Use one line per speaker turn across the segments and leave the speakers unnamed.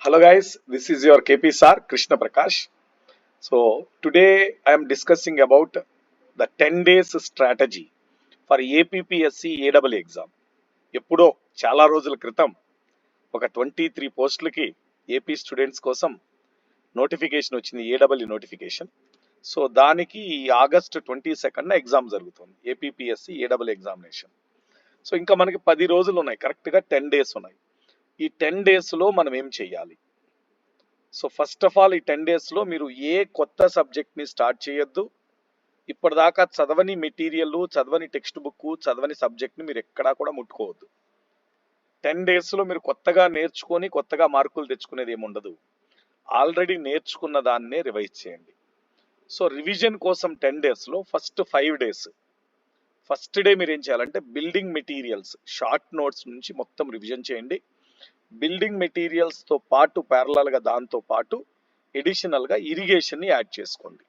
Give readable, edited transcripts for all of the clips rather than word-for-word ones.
Hello guys, this is your KP Sir, Krishna Prakash. So today I am discussing about the 10 days strategy for APPSC AEE exam. ఎప్పుడో చాలా రోజుల క్రితం ఒక 23 పోస్టులకి AP students కోసం notification వచ్చింది, ఏడబ్ల్యూ notification. So దానికి ఈ ఆగస్ట్ 22న ఎగ్జామ్ జరుగుతుంది, ఏపీపీఎస్సి ఏడబ్ల్యూ ఎగ్జామినేషన్. సో ఇంకా మనకి 10 రోజులు ఉన్నాయి, కరెక్ట్గా 10 డేస్ ఉన్నాయి. ఈ 10 డేస్లో మనం ఏం చేయాలి? సో ఫస్ట్ ఆఫ్ ఆల్ ఈ 10 డేస్లో మీరు ఏ కొత్త సబ్జెక్ట్ని స్టార్ట్ చేయొద్దు. ఇప్పటిదాకా చదవని మెటీరియల్, చదవని టెక్స్ట్ బుక్, చదవని సబ్జెక్ట్ని మీరు ఎక్కడా కూడా ముట్టుకోవద్దు. 10 డేస్లో మీరు కొత్తగా నేర్చుకొని కొత్తగా మార్కులు తెచ్చుకునేది ఏముండదు. ఆల్రెడీ నేర్చుకున్న దాన్నే రివైజ్ చేయండి. సో రివిజన్ కోసం 10 డేస్లో ఫస్ట్ 5 డేస్, ఫస్ట్ డే మీరు ఏం చేయాలంటే బిల్డింగ్ మెటీరియల్స్ షార్ట్ నోట్స్ నుంచి మొత్తం రివిజన్ చేయండి. బిల్డింగ్ మెటీరియల్స్తో పాటు ప్యారలల్గా దాంతో పాటు ఎడిషనల్గా ఇరిగేషన్ని యాడ్ చేసుకోండి.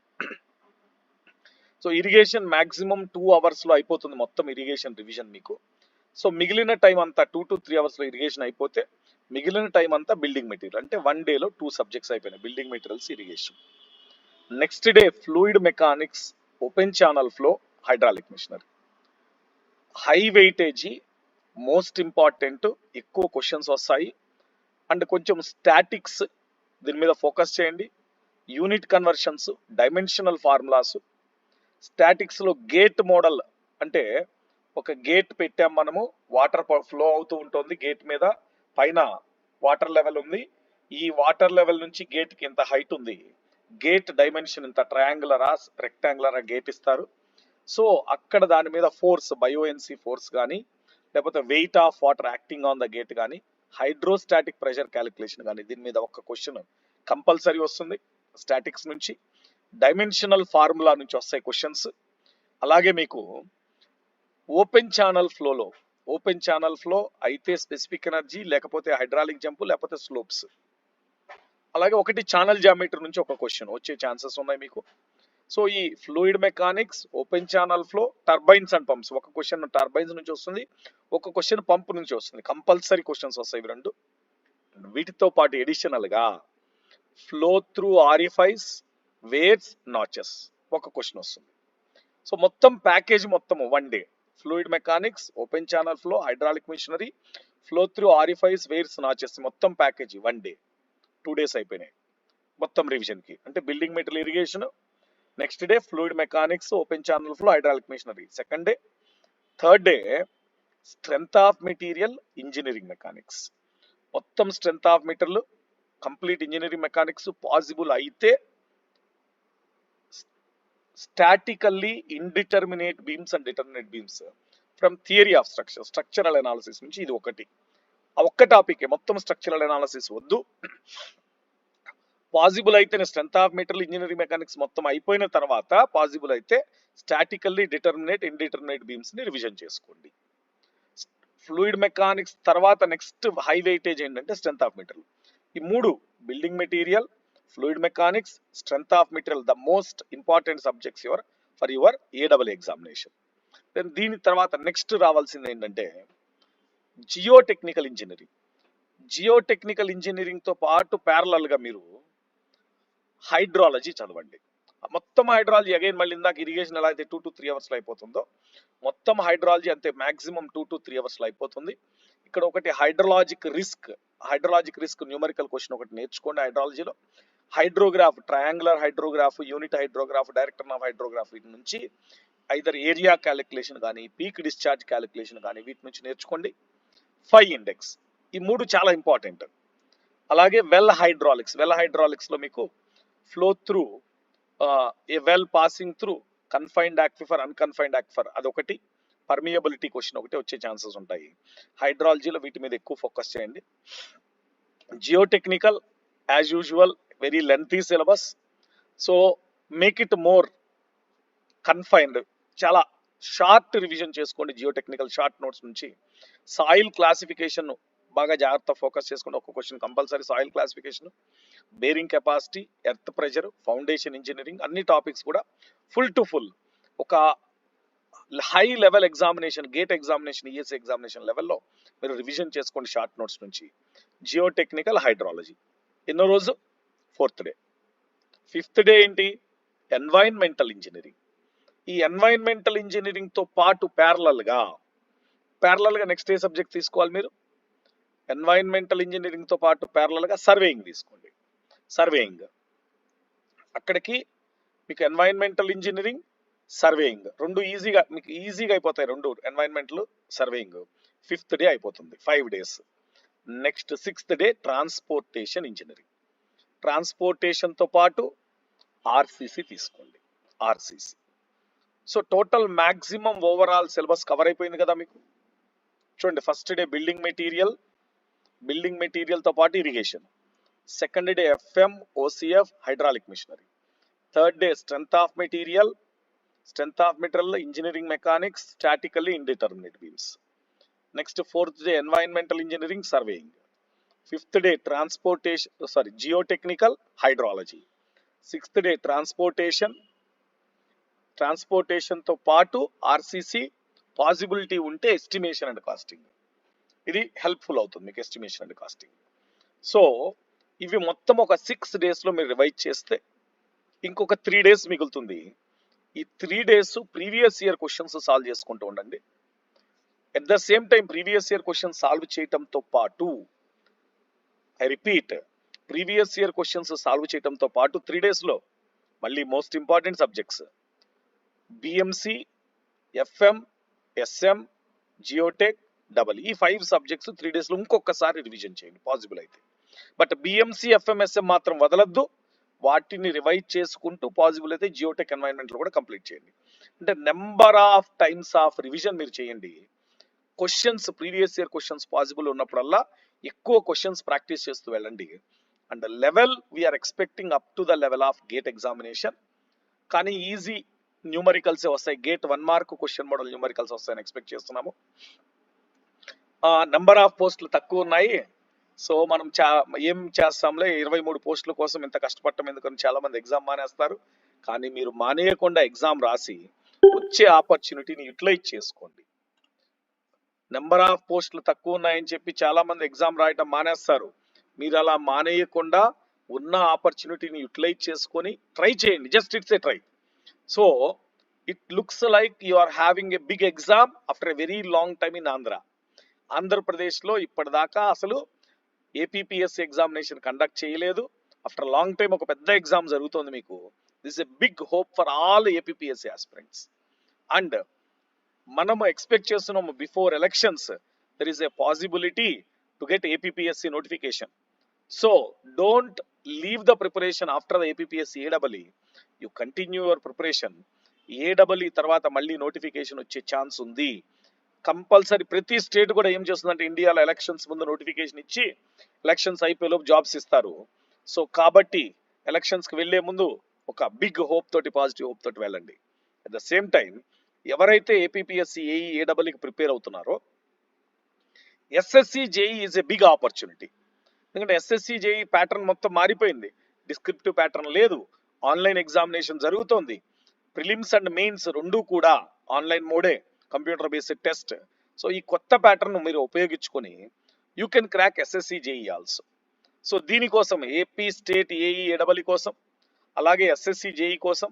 సో ఇరిగేషన్ మ్యాక్సిమం 2 అవర్స్లో అయిపోతుంది మొత్తం ఇరిగేషన్ రివిజన్ మీకు. సో మిగిలిన టైం అంతా 2 to 3 అవర్స్లో ఇరిగేషన్ అయిపోతే మిగిలిన టైం అంతా బిల్డింగ్ మెటీరియల్, అంటే 1 డేలో 2 సబ్జెక్ట్స్ అయిపోయినాయి, building materials, irrigation. Next day fluid mechanics, open channel flow, hydraulic machinery. High weightage, most important, ఎక్కువ క్వశ్చన్స్ వస్తాయి. అండ్ కొంచెం స్టాటిక్స్ దీని మీద ఫోకస్ చేయండి. Unit conversions, dimensional formulas. స్టాటిక్స్లో గేట్ మోడల్, అంటే ఒక గేట్ పెట్టాం మనము, వాటర్ ఫ్లో అవుతూ ఉంటుంది గేట్ మీద, పైన వాటర్ లెవెల్ ఉంది, ఈ వాటర్ లెవెల్ నుంచి గేట్కి ఎంత హైట్ ఉంది, గేట్ డైమెన్షన్ ఇంత, ట్రయాంగులరా రెక్టాంగులరా గేట్ ఇస్తారు. సో అక్కడ దాని మీద ఫోర్స్, బయోఎన్సీ ఫోర్స్ కానీ, లేకపోతే weight of water acting on the gate కానీ, హైడ్రోస్టాటిక్ ప్రెషర్ క్యాలిక్యులేషన్ కానీ, దీని మీద ఒక క్వశ్చన్ కంపల్సరీ వస్తుంది స్టాటిక్స్ నుంచి. డైమెన్షనల్ ఫార్ములా నుంచి వస్తాయి క్వశ్చన్స్. అలాగే మీకు ఓపెన్ ఛానల్ ఫ్లోలో, ఓపెన్ ఛానల్ ఫ్లో అయితే స్పెసిఫిక్ ఎనర్జీ, లేకపోతే హైడ్రాలిక్ జంప్, లేకపోతే స్లోప్స్. అలాగే ఒకటి ఛానల్ జామెట్రీ నుంచి ఒక క్వశ్చన్ వచ్చే ఛాన్సెస్ ఉన్నాయి మీకు. సో ఈ fluid mechanics, open channel flow, turbines and pumps, ఒక క్వశ్చన్ టర్బైన్స్ నుంచి వస్తుంది, ఒక క్వశ్చన్ పంప్ నుంచి వస్తుంది. కంపల్సరీ క్వశ్చన్స్ వస్తాయి ఇవి రెండు. వీటితో పాటు ఎడిషనల్గా flow through orifice, weirs, notches, ఒక క్వశ్చన్ వస్తుంది. సో మొత్తం ప్యాకేజ్ మొత్తం 1 day, fluid mechanics, open channel flow, hydraulic machinery, flow through orifice, weirs, notches, మొత్తం ప్యాకేజ్ 1 డే. 2 డేస్ అయిపోయినాయి మొత్తం రివిజన్కి. అంటే building material, irrigation. Next day fluid mechanics, open channel flow, hydraulic machinery. Second day. Third day strength of material, engineering mechanics, మొత్తం strength of material complete engineering mechanics. Possible అయితే statically indeterminate beams and determinate beams from theory of structure, structural analysis నుంచి. ఇది ఒకటి, ఆ ఒక్క topic, మొత్తం structural analysis వద్దు. Possible అయితే strength of material, engineering mechanics మొత్తం అయిపోయిన తర్వాత పాసిబుల్ అయితే స్టాటికల్లీ డిటర్మినేట్, ఇండిటర్మినేట్ బీమ్స్ ని రివిజన్ చేసుకోండి. ఫ్లూయిడ్ మెకానిక్స్ తర్వాత నెక్స్ట్ హై వెయిటేజ్ ఏంటంటే స్ట్రెంగ్త్ ఆఫ్ మెటీరియల్. ఈ 3 building material, fluid mechanics, strength of material, the most important subjects for your AW examination. Then దీని తర్వాత నెక్స్ట్ రావాల్సింది ఏంటంటే geo technical engineering. Geo technical ఇంజనీరింగ్తో పాటు ప్యారలల్గా మీరు హైడ్రాలజీ చదవండి. మొత్తం హైడ్రాలజీ అగైన్ మళ్ళీ ఇందాక ఇరిగేషన్ ఎలా అయితే 2 to 3 అవర్స్లో అయిపోతుందో, మొత్తం హైడ్రాలజీ అంతే, మ్యాక్సిమం 2 to 3 అవర్స్లో అయిపోతుంది. ఇక్కడ ఒకటి హైడ్రలాజిక్ రిస్క్ న్యూమరికల్ క్వశ్చన్ ఒకటి నేర్చుకోండి హైడ్రాలజీలో. Hydrograph, triangular hydrograph, unit hydrograph, director of hydrograph, వీటి నుంచి ఐదర్ ఏరియా క్యాలిక్యులేషన్ కానీ, పీక్ డిశ్చార్జ్ క్యాలిక్యులేషన్ కానీ, వీటి నుంచి నేర్చుకోండి. 5 ఇండెక్స్, ఈ 3 చాలా ఇంపార్టెంట్. అలాగే వెల్ హైడ్రాలిక్స్లో మీకు flow through, a well passing through, confined aquifer, unconfined aquifer, అదొకటి. పర్మియబిలిటీ క్వశ్చన్ ఒకటి వచ్చే ఛాన్సెస్ ఉంటాయి హైడ్రాలజీలో, వీటి మీద ఎక్కువ ఫోకస్ చేయండి. Geo technical as usual very lengthy syllabus, so make it more confined, చాలా షార్ట్ రివిజన్ చేసుకోండి జియో టెక్నికల్ షార్ట్ నోట్స్ నుంచి. సాయిల్ క్లాసిఫికేషన్ బాగా జాగ్రత్త ఫోకస్ చేసుకోండి, ఒక question compulsory soil classification, bearing capacity, earth pressure, foundation engineering, అన్ని topics కూడా full to full ఒక high level examination, gate examination, ESC examination లెవెల్లో మీరు రివిజన్ చేసుకోండి షార్ట్ నోట్స్ నుంచి. Geo technical, hydrology. ఎన్నో రోజు? 4th day. 5th డే ఏంటి? Environmental engineering. ఈ ఎన్వైరన్మెంటల్ ఇంజనీరింగ్తో పాటు ప్యారలల్గా నెక్స్ట్ ఏ సబ్జెక్ట్ తీసుకోవాలి మీరు? ఎన్వైరన్మెంటల్ ఇంజనీరింగ్తో పాటు ప్యారలల్గా సర్వేయింగ్ తీసుకోండి. సర్వేయింగ్ అక్కడికి మీకు ఎన్వైరన్మెంటల్ ఇంజనీరింగ్, సర్వేయింగ్ రెండు మీకు ఈజీగా అయిపోతాయి. రెండు ఎన్వైరన్మెంటల్, సర్వేయింగ్ 5th డే అయిపోతుంది, 5 days. Next 6th day transportation engineering. ట్రాన్స్పోర్టేషన్తో పాటు ఆర్సీసీ తీసుకోండి, RCC. So total maximum overall syllabus cover అయిపోయింది కదా మీకు. చూడండి, ఫస్ట్ డే బిల్డింగ్ మెటీరియల్తో పాటు irrigation. Second day FM, OCF, hydraulic machinery. Third day strength of material, engineering mechanics, statically indeterminate beams. Next 4th day environmental engineering, surveying. 5th day geotechnical, hydrology. 6th day ట్రాన్స్పోర్టేషన్తో పాటు RCC, possibility ఉంటే estimation and costing. ఇది helpful అవుతుంది మీకు, estimation and casting. So ఇవి మొత్తం ఒక 6 daysలో మీరు రివైజ్ చేస్తే ఇంకొక 3 days మిగులుతుంది. ఈ 3 days previous year questions solve చేసుకుంటూ ఉండండి. At the same time previous year questions solve చేయటంతో పాటు, I repeat, previous year questions solve చేయటంతో పాటు 3 daysలో మళ్ళీ most important subjects BMC, FM, SM, geotech, ఈ 5 సబ్జెక్ట్స్ 3 daysలో ఇంకొకసారి రివిజన్ చేయండి పాసిబుల్ అయితే. బట్ బిఎంసి, ఎఫ్ఎం, ఎస్ఎం మాత్రం వదలద్దు. వాటిని రివైజ్ చేసుకుంటూ పాసిబుల్ అయితే జియోటెక్, ఎన్వైరన్మెంట్లో కూడా కంప్లీట్ చేయండి. అంటే number of times of revision మీరు చేయండి. Questions, previous year questions possible ఉన్నప్పుడల్లా ఎక్కువ క్వశ్చన్స్ ప్రాక్టీస్ చేస్తూ వెళ్ళండి. And level we are expecting up to the level of gate examination. కానీ ఈజీ న్యూమరికల్సే వస్తాయి. Gate 1 mark question model numericals వస్తాయని ఎక్స్పెక్ట్ చేస్తున్నాము. నెంబర్ ఆఫ్ పోస్టులు తక్కువ ఉన్నాయి. సో మనం ఏం చేస్తాంలే, 23 పోస్టుల కోసం ఇంత కష్టపడటం ఎందుకని చాలా మంది ఎగ్జామ్ మానేస్తారు. కానీ మీరు మానేయకుండా ఎగ్జామ్ రాసి వచ్చే ఆపర్చునిటీని యూటిలైజ్ చేసుకోండి. నెంబర్ ఆఫ్ పోస్టులు తక్కువ ఉన్నాయని చెప్పి చాలా మంది ఎగ్జామ్ రాయటం మానేస్తారు. మీరు అలా మానేయకుండా ఉన్న ఆపర్చునిటీని యూటిలైజ్ చేసుకొని ట్రై చేయండి. Just it's a try. So it looks like you are having a big exam after a very long time in ఆంధ్రప్రదేశ్లో ఇప్పటిదాకా అసలు ఏపీపీఎస్సీ ఎగ్జామినేషన్ కండక్ట్ చేయలేదు. ఆఫ్టర్ లాంగ్ టైం ఒక పెద్ద ఎగ్జామ్ జరుగుతుంది మీకు. This a big hope for all APPSC aspirants. And మనము ఎక్స్పెక్ట్ చేస్తున్నాము before elections there is a possibility to get APPSC notification. So don't leave the preparation after the APPSC AW. You continue your preparation. AW తర్వాత మళ్ళీ notification వచ్చే chance ఉంది. Compulsory ప్రతి state కూడా ఏం చేస్తుందంటే ఇండియాలో ఎలక్షన్స్ ముందు నోటిఫికేషన్ ఇచ్చి ఎలక్షన్స్ అయిపోయేలోపు జాబ్స్ ఇస్తారు. సో కాబట్టి ఎలక్షన్స్కి వెళ్లే ముందు ఒక బిగ్ హోప్ తోటి, పాజిటివ్ హోప్ తోటి వెళ్ళండి. అట్ ద సేమ్ టైం ఎవరైతే ఏపీపీఎస్సీ ఏఈ ఏడబ్ల్యూకి ప్రిపేర్ అవుతున్నారో SSC JE is a big opportunity. ఎందుకంటే ఎస్ఎస్సి జేఈ ప్యాటర్న్ మొత్తం మారిపోయింది. డిస్క్రిప్టివ్ ప్యాటర్న్ లేదు, ఆన్లైన్ ఎగ్జామినేషన్ జరుగుతోంది. ప్రిలిమ్స్ అండ్ మెయిన్స్ రెండు కూడా ఆన్లైన్ మోడే, కంప్యూటర్ బేస్డ్ టెస్ట్. సో ఈ కొత్త ప్యాటర్న్ మీరు ఉపయోగించుకొని you can crack SSC JEE also. So దీనికోసం ఏపీ స్టేట్ ఏఈ ఏడబ్ల్యూ కోసం, అలాగే ఎస్ఎస్సి జేఈ కోసం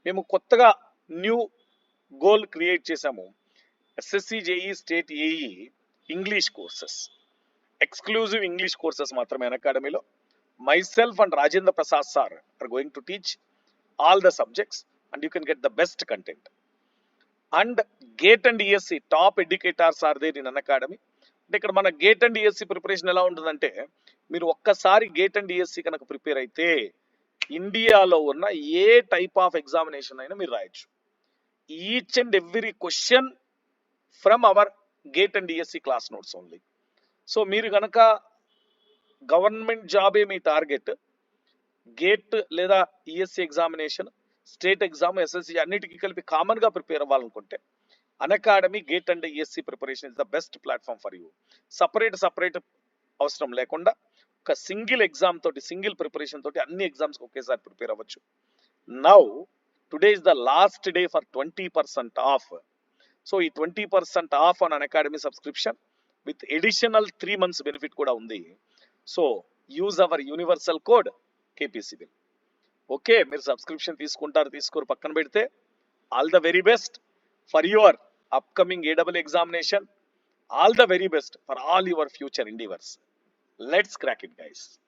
మేము కొత్తగా న్యూ గోల్ క్రియేట్ చేశాము. SSC JEE state AE English courses, exclusive English courses మాత్రమే అకాడమీలో. myself and Rajendra Prasad sir are going to teach all the subjects and you can get the best content. And GATE and ESC top educators are there in Unacademy. అంటే ఇక్కడ మన gate and ESE preparation ఎలా ఉంటుందంటే, మీరు ఒక్కసారి gate and ESC కనుక prepare అయితే ఇండియాలో ఉన్న ఏ టైప్ ఆఫ్ ఎగ్జామినేషన్ అయినా మీరు రాయొచ్చు. Each and every question from our GATE and ESE class notes only. So మీరు కనుక గవర్నమెంట్ జాబే మీ టార్గెట్, గేట్ లేదా ESE examination, state exam, SSC అన్నిటికీ కలిపి కామన్గా ప్రిపేర్ అవ్వాలనుకుంటే Unacademy GATE and ESE preparation is the best platform for you. Separate అవసరం లేకుండా ఒక సింగిల్ ఎగ్జామ్ తోటి, సింగిల్ ప్రిపరేషన్ తోటి అన్ని ఎగ్జామ్స్కి ఒకేసారి ప్రిపేర్ అవ్వచ్చు. Now today is the last day for 20% of. So ఈ 20% of on Unacademy subscription with additional 3 months benefit కూడా ఉంది. So use our universal code KPCIVIL. Okay, మీరు సబ్స్క్రిప్షన్ తీసుకోరు పక్కన పెడితే, all the very best for your upcoming AEE examination. All the very best for all your future endeavors. Let's crack it, guys.